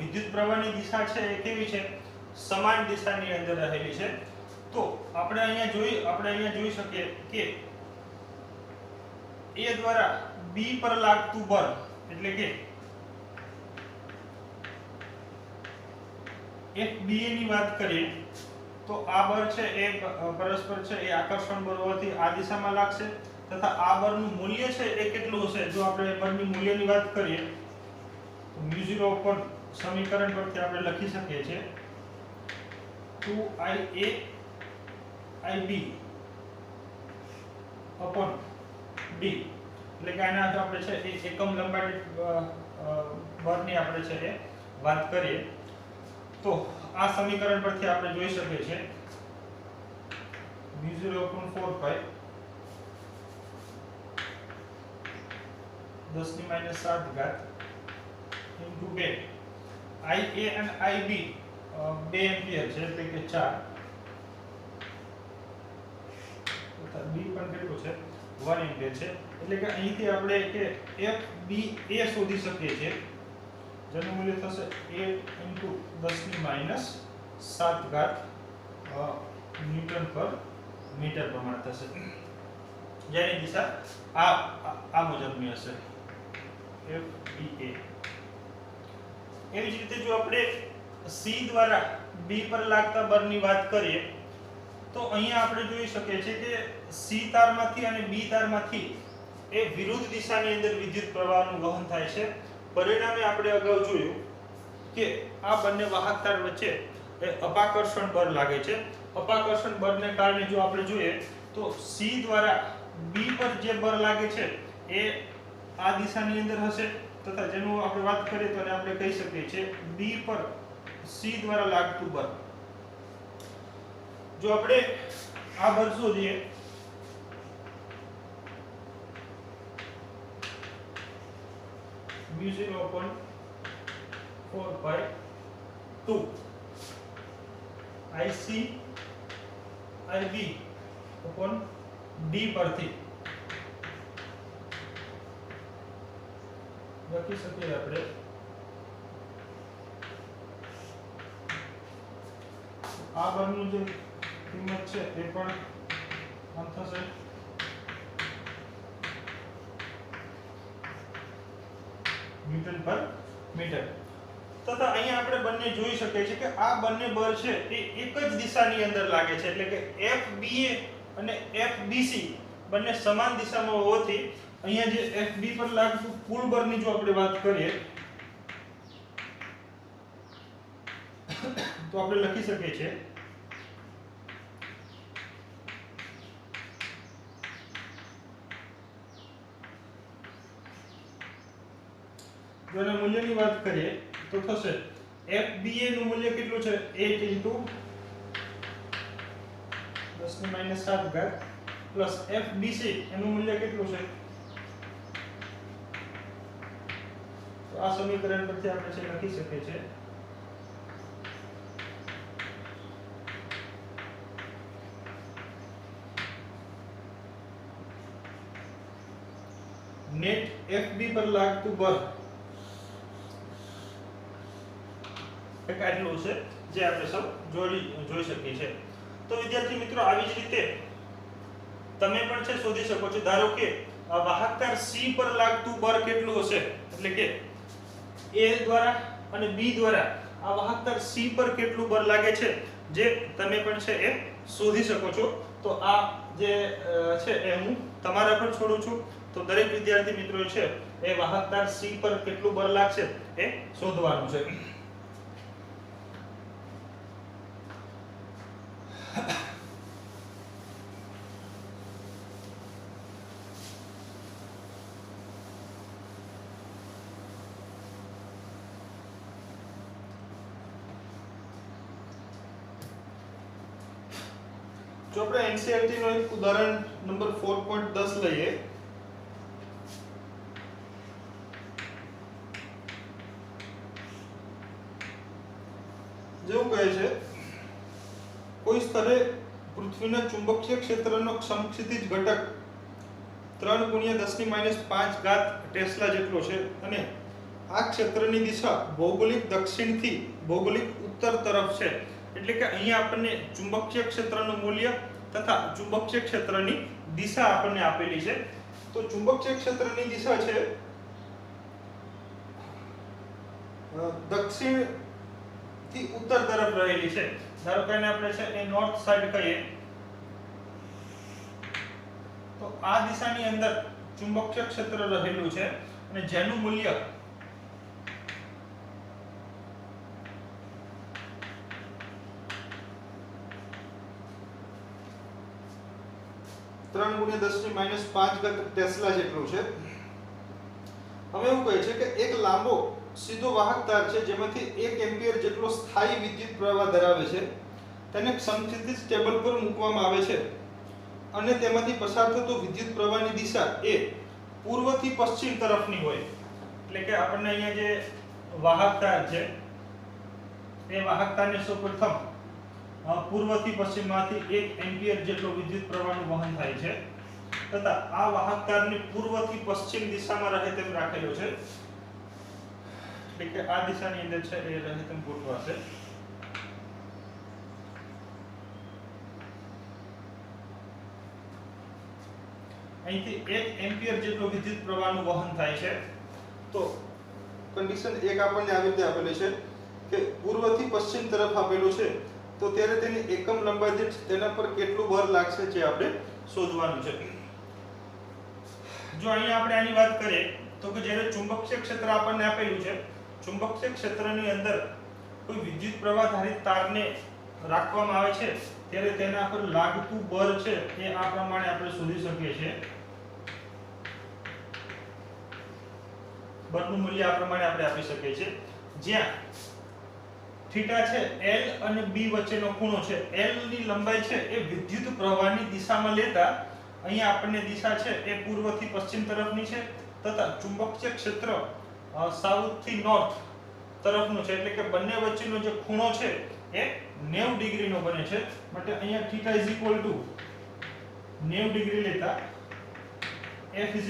વિદ્યુત પ્રવાહની દિશા છે એ કેવી છે? સમાન દિશાની અંદર રહેલી છે. તો આપણે અહીંયા જોઈ શકીએ કે A દ્વારા B પર લાગતું બળ એટલે કે FBA ની વાત કરીએ તો આ બળ છે એ પરસ્પર છે એ આકર્ષણ બળ હોવાથી આ દિશામાં લાગશે તથા આ બળનું મૂલ્ય છે એ કેટલું હશે? જો આપણે બળની મૂલ્યની વાત કરીએ તો μ0 ઉપર સમીકરણ પરથી આપણે લખી શકીએ છીએ 2IA IB upon D, એટલે કે આના આપણે છે એકમ લંબાઈ બળની આપણે છે એ વાત કરીએ તો આ સમીકરણ પરથી આપણે જોઈ શકીએ છીએ μ0 upon 4 10 ની -7 ઘાત into 2 IA અને IB 2 એમ્પિયર છે એટલે કે 4 તથા B પણ કેટલું છે 1 એમ્પિયર છે એટલે કે અહીંથી આપણે કે FBA શોધી શકીએ છીએ જેનું મૂલ્ય થશે 8 into 10 ની -7 ઘાત ન્યૂટન પર મીટર પ્રમાણે થશે, જેની દિશા આ મુજબની હશે FBA. એવી જ રીતે જો આપણે C દ્વારા B પર લાગતા બળની વાત કરીએ તો અહીંયા આપણે જોઈ શકીએ છીએ કે C તારમાંથી અને B તારમાંથી એ વિરુદ્ધ દિશાની અંદર વિદ્યુત પ્રવાહનું વહન થાય છે. પરિણામે આપણે અગાઉ જોયું કે આ બંને વાહક તાર વચ્ચે એ અપાકર્ષણ બળ લાગે છે. અપાકર્ષણ બળને કારણે જો આપણે જોઈએ તો C દ્વારા B પર જે બળ લાગે છે એ આ દિશાની અંદર હશે તથા જેનું આપણે વાત કરીએ તો આપણે કહી શકીએ છીએ B પર C દ્વારા લાગતું બળ. જો આપણે આ બળ શોધીએ μ0 upon 4/2 IC IB upon D પરથી લખી શકીએ આપણે આ બળનું જે કિંમત છે એ પણ આમ થશે ન્યૂટન પર મીટર. તથા અહીંયા આપણે બંને જોઈ શકીએ છીએ કે આ બંને બળ છે એ એક જ દિશાની અંદર લાગે છે, એટલે કે FBA અને FBC બંને સમાન દિશામાં હોવાથી અહીંયા જે FB પર લાગતું કુલ બળની જો આપણે વાત કરીએ તો આપણે લખી શકીએ છીએ જો એના મૂલ્યની વાત કરીએ તો થશે FBA નું મૂલ્ય કેટલું છે 8 * 10⁻⁷ પ્લસ FBC એનું મૂલ્ય કેટલું છે, તો આ સમીકરણ પરથી આપણે છે લખી શકીએ છીએ નેટ FB પર લાગતું બળ કેટલું છે જે આપણે સૌ જોઈ શકીએ છીએ। તો વિદ્યાર્થી મિત્રો આવી જ રીતે તમે પણ છે શોધી શકો છો। ધારો કે વાહકતાર C પર લાગતું બળ કેટલું હશે, એટલે કે A દ્વારા અને B દ્વારા આ વાહકતાર C પર કેટલું બળ લાગે છે જે તમે પણ છે એ શોધી શકો છો। તો આ જે છે એ હું તમારા પર છોડું છું। તો દરેક વિદ્યાર્થી મિત્રો છે એ વાહકતાર C પર કેટલું બળ લાગશે એ શોધવાનું છે। જો આપણે NCERT નો એક ઉદાહરણ નંબર 4.10 લઈએ, જેવું કહે છે કોઈ સ્થળે પૃથ્વીના ચુંબકીય ક્ષેત્રનો સમક્ષિતિજ ઘટક 3 × 10⁻5 ટેસ્લા જેટલો છે અને આ ક્ષેત્રની દિશા ભૌગોલિક દક્ષિણથી ભૌગોલિક ઉત્તર તરફ છે। એટલે કે અહીંયા આપણને ચુંબકીય ક્ષેત્રનું મૂલ્ય તથા ચુંબકીય ક્ષેત્રની દિશા આપણને આપેલી છે। તો ચુંબકીય ક્ષેત્રની દિશા છે દક્ષિણ થી ઉત્તર તરફ રહેલી છે। ધારો કે આપણે છે એ નોર્થ સાઈડ કહીએ તો આ દિશાની અંદર ચુંબકીય ક્ષેત્ર રહેલું છે અને જેનું મૂલ્ય 3 × 10⁻5 ટેસ્લા જેટલું છે। હવે એવું કહે છે કે એક લાંબો સીધો વાહક તાર છે જેમાંથી 1 એમ્પિયર જેટલો સ્થાયી વિદ્યુત પ્રવાહ ધરાવે છે, તેને સમક્ષિતિજ ટેબલ પર મૂકવામાં આવે છે અને તેમાંથી પસાર થતો વિદ્યુત પ્રવાહની દિશા એ પૂર્વથી પશ્ચિમ તરફની હોય। એટલે કે આપણને અહીંયા જે વાહક તાર છે એ વાહક તારને સૌપ્રથમ પૂર્વથી પશ્ચિમમાંથી 1 એમ્પિયર જેટલો વિદ્યુત પ્રવાહનું વહન થાય છે તથા આ વાહક તારને પૂર્વથી પશ્ચિમ દિશામાં રહે તેમ રાખેલો છે। એટલે કે આ દિશાની અંદર છે એ રહે તેમ ગોઠવાશે। અહીંથી 1 એમ્પિયર જેટલો વિદ્યુત પ્રવાહનું વહન થાય છે। તો કન્ડિશન 1 આપણને આવી રીતે આપેલી છે કે પૂર્વથી પશ્ચિમ તરફ આપેલું છે, તો ત્યારે તેની એકમ લંબાઈ દીઠ તેના પર કેટલું બળ લાગશે જે આપણે શોધવાનું છે। જો અહીંયા આપણે આની વાત કરીએ તો કે જ્યારે ચુંબકીય ક્ષેત્ર આપણને આપેલું છે, ચુંબકીય ક્ષેત્રની અંદર કોઈ વિદ્યુત પ્રવાહ ધારિત તારને રાખવામાં આવે છે ત્યારે તેના પર લાગતું બળ છે એ આ પ્રમાણે આપણે શોધી શકીએ છીએ। બળનું મૂલ્ય આ પ્રમાણે આપણે આપી શકીએ છીએ, જ્યાં થીટા છે L અને B વચ્ચેનો ખૂણો છે, L ની લંબાઈ છે એ વિદ્યુત પ્રવાહની દિશામાં લેતા અહીંયા આપણને દિશા છે એ પૂર્વથી પશ્ચિમ તરફની છે તથા ચુંબકીય ક્ષેત્ર સાઉથ થી નોર્થ તરફનું છે। એટલે કે બંને વચ્ચેનો જે ખૂણો છે એ 90 ડિગ્રીનો બને છે। માટે અહીંયા થીટા = 90 ડિગ્રી લેતા F =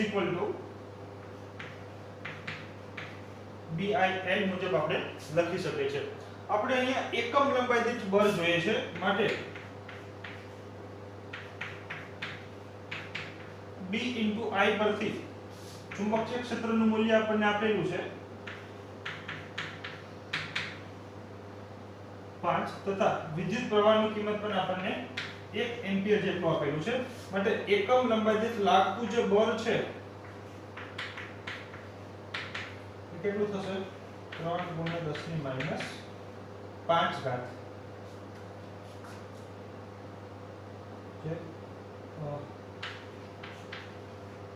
BIL મુજબ આપણે લખી શકીએ છીએ। આપણે અહીંયા એકમ લંબાઈ દીઠ બળ જોઈએ છે, માટે B * I પરથી ચુંબકીય ક્ષેત્રનું મૂલ્ય આપણને આપેલું છે 5 તથા વિદ્યુત પ્રવાહની કિંમત પણ આપણને 1 એમ્પિયર જેટલું આપેલું છે. માટે એકમ લંબાઈ દીઠ લાગતું જે બળ છે એ કેટલું થશે? 3 × 10⁻5 જે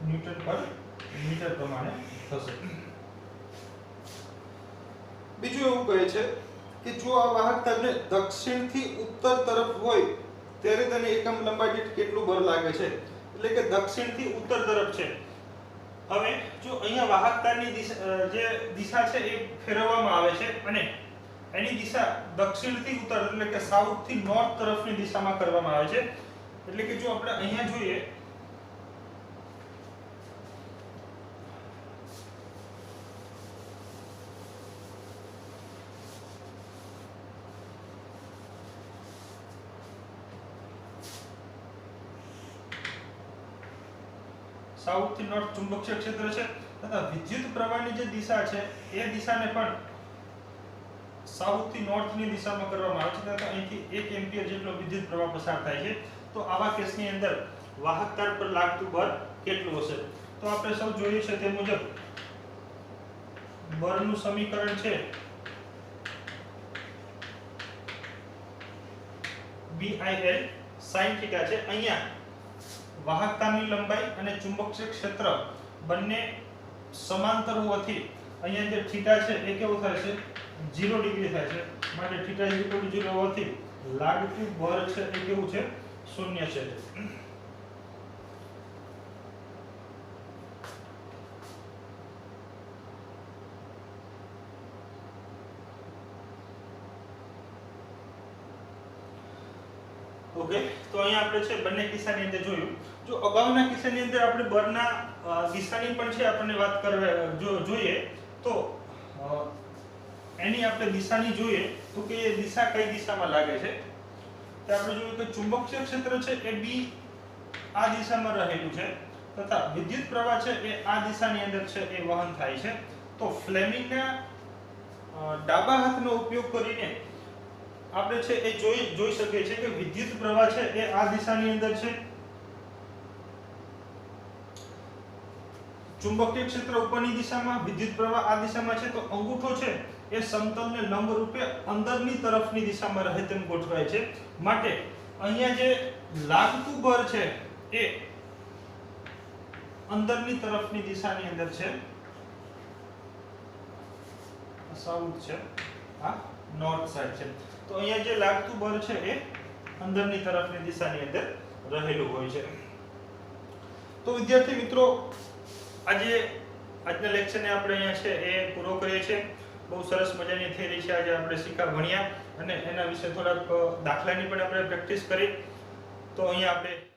ન્યૂટન પર મીટર પ્રમાણે થશે. બીજું એવું કહે છે કે જો આ વાહકતાને દક્ષિણથી ઉત્તર તરફ હોય ત્યારે તેને એકમ લંબાઈ દીઠ કેટલું બળ લાગે છે. એટલે કે દક્ષિણથી ઉત્તર તરફ છે. હવે જો અહીંયા વાહકતાની જે દિશા છે એ ફેરવવામાં આવે છે અને એની દિશા દક્ષિણથી ઉત્તર એટલે કે સાઉથ થી નોર્થ તરફની દિશામાં કરવામાં આવે છે. એટલે કે જો આપણે અહીંયા જોઈએ સાઉથ થી નોર્થ ચુંબકીય ક્ષેત્ર છે તથા વિદ્યુત પ્રવાહની જે દિશા છે એ દિશાને પણ સાઉથ થી નોર્થ ની દિશામાં કરવામાં આવે છે તથા અહીંથી 1 એમ્પિયર જેટલો વિદ્યુત પ્રવાહ પસાર થાય છે. તો આવા કેસની અંદર વાહક તાર પર લાગતું બળ કેટલું હશે? તો આપણે સૌ જોયું છે તે મુજબ બળનું સમીકરણ છે BIL sin θ છે. અહીંયા વાહકતાની લંબાઈ અને ચુંબકીય ક્ષેત્ર બંને સમાંતર હોવાથી અહીંયા જે થીટા છે એ કેવું થાય છે? 0 ડિગ્રી થાય છે. માટે થીટા 0 હોવાથી લાગતું બળ છે એ કેવું છે? શૂન્ય છે. ઓકે, તો અહીંયા આપણે છે બંને કિસ્સાની અંદર જોયું. જો અગાઉના કિસ્સાની અંદર આપણે બળના દિશાની પણ છે આપણને વાત કરવા જોઈએ તો એની આપણે દિશાની જોઈએ તો કે એ દિશા કઈ દિશામાં લાગે છે. તો આપણે જોયું કે ચુંબકીય ક્ષેત્ર છે એ બી આ દિશામાં રહેલું છે તથા વિદ્યુત પ્રવાહ છે એ આ દિશાની અંદર છે એ વહન થાય છે. તો ફ્લેમિંગના ડાબા હાથનો ઉપયોગ કરીને આપણે છે એ જોઈ શકીએ છીએ કે વિદ્યુત પ્રવાહ છે એ આ દિશાની અંદર છે, ચુંબકીય ક્ષેત્ર ઉપરની દિશામાં, વિદ્યુત પ્રવાહ આ દિશામાં છે. તો અંગૂઠો છે એ સમતલને લંબ રૂપે અંદરની તરફની દિશામાં રહે તેમ ગોઠવાય છે. માટે અહીંયા જે લાગતું બળ છે એ અંદરની તરફની દિશાની અંદર છે, સાઉથ છે, આ નોર્થ સાઈડ છે. તો અહીંયા જે લાગતું બળ છે એ અંદરની તરફની દિશાની અંદર રહેલું હોય છે. તો વિદ્યાર્થી મિત્રો આજના લેક્ચરને આપણે અહીંયા છે એ પૂરો કરીએ છીએ. બહુ સરસ મજાની થિયરી છે આજે આપણે ભણ્યા અને એના વિશે થોડાક દાખલાની પણ આપણે પ્રેક્ટિસ કરી. તો અહીંયા આપણે